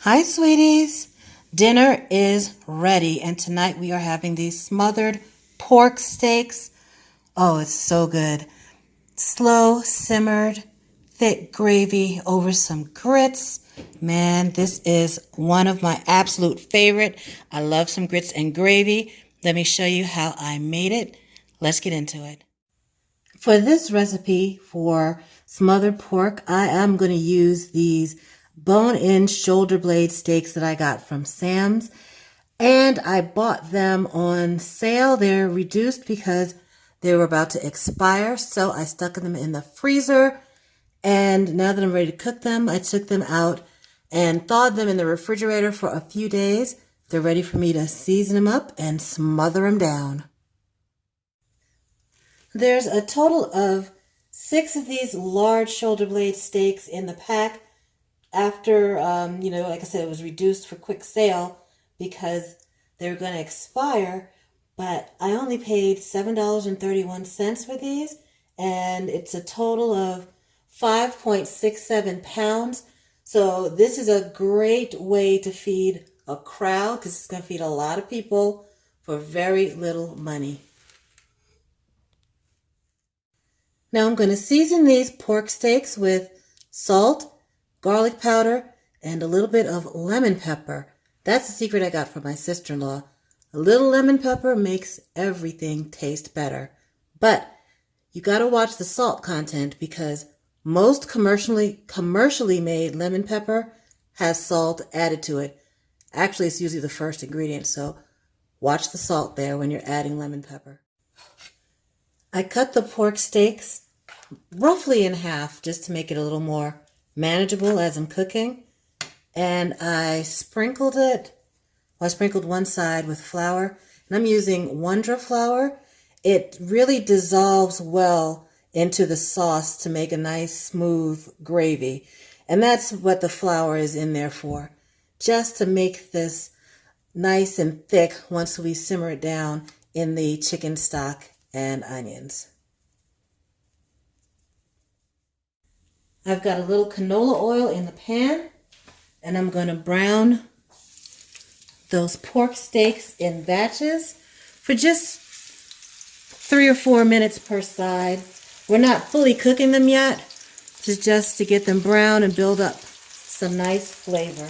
Hi, sweeties. Dinner is ready, and tonight we are having these smothered pork steaks. Oh, it's so good. Slow simmered, thick gravy over some grits. Man, this is one of my absolute favorite. I love some grits and gravy. Let me show you how I made it. Let's get into it. For this recipe for smothered pork, I am going to use these bone-in shoulder blade steaks that I got from Sam's. And I bought them on sale. They're reduced because they were about to expire. So I stuck them in the freezer. And now that I'm ready to cook them, I took them out and thawed them in the refrigerator for a few days. They're ready for me to season them up and smother them down. There's a total of 6 of these large shoulder blade steaks in the pack. After, like I said, it was reduced for quick sale because they were going to expire. But I only paid $7.31 for these, and it's a total of 5.67 pounds. So this is a great way to feed a crowd because it's going to feed a lot of people for very little money. Now I'm going to season these pork steaks with salt, garlic powder, and a little bit of lemon pepper. That's a secret I got from my sister-in-law. A little lemon pepper makes everything taste better. But you got to watch the salt content because most commercially made lemon pepper has salt added to it. Actually, it's usually the first ingredient, so watch the salt there when you're adding lemon pepper. I cut the pork steaks roughly in half just to make it a little more manageable as I'm cooking. And I sprinkled one side with flour. And I'm using Wondra flour. It really dissolves well into the sauce to make a nice smooth gravy. And that's what the flour is in there for. Just to make this nice and thick once we simmer it down in the chicken stock and onions. I've got a little canola oil in the pan, and I'm going to brown those pork steaks in batches for just 3 or 4 minutes per side. We're not fully cooking them yet, just to get them brown and build up some nice flavor.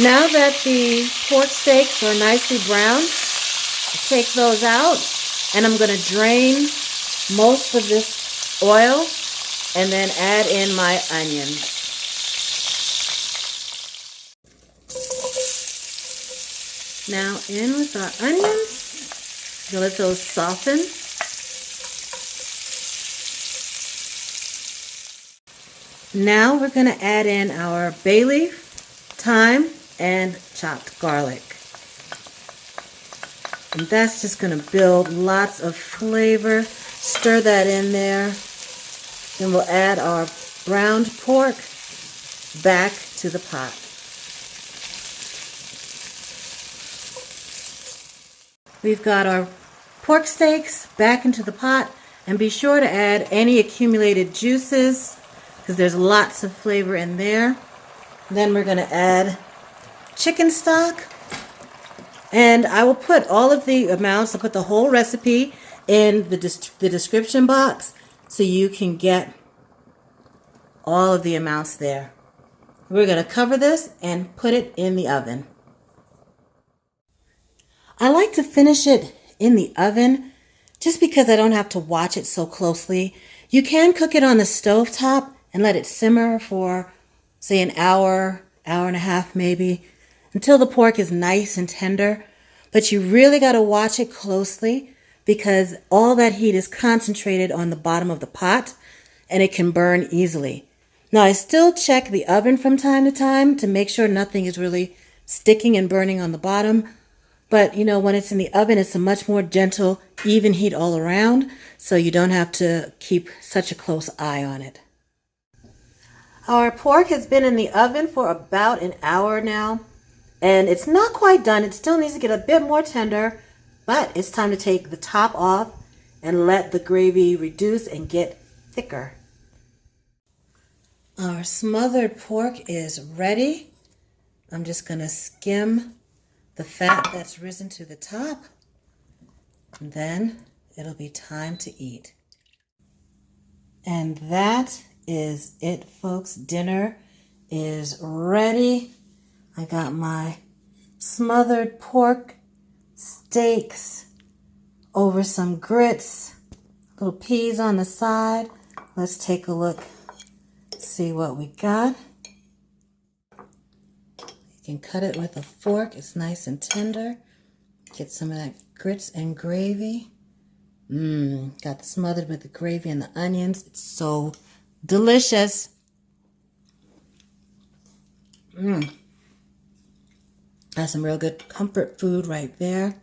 Now that the pork steaks are nicely browned, I'll take those out, and I'm going to drain most of this oil and then add in my onions. Now in with our onions. Let those soften. Now we're going to add in our bay leaf, thyme, and chopped garlic. And that's just going to build lots of flavor. Stir that in there. Then we'll add our browned pork back to the pot. We've got our pork steaks back into the pot, and be sure to add any accumulated juices because there's lots of flavor in there. Then we're going to add chicken stock, and I will put all of the amounts, I'll put the whole recipe in the description box so you can get all of the amounts there. We're going to cover this and put it in the oven. I like to finish it in the oven just because I don't have to watch it so closely. You can cook it on the stove top and let it simmer for, say, an hour, hour and a half maybe, until the pork is nice and tender. But you really got to watch it closely because all that heat is concentrated on the bottom of the pot and it can burn easily. Now, I still check the oven from time to time to make sure nothing is really sticking and burning on the bottom. But, when it's in the oven, it's a much more gentle, even heat all around, so you don't have to keep such a close eye on it. Our pork has been in the oven for about an hour now, and it's not quite done. It still needs to get a bit more tender, but it's time to take the top off and let the gravy reduce and get thicker. Our smothered pork is ready. I'm just going to skim the fat that's risen to the top. And then it'll be time to eat. And that is it, folks. Dinner is ready. I got my smothered pork steaks over some grits, little peas on the side. Let's take a look, see what we got. You can cut it with a fork. It's nice and tender. Get some of that grits and gravy. Got smothered with the gravy and the onions. It's so delicious. That's some real good comfort food right there.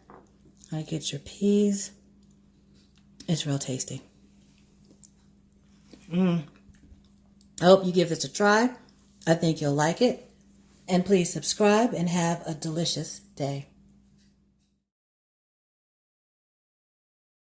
I get your peas. It's real tasty. I hope you give this a try. I think you'll like it. And please subscribe and have a delicious day.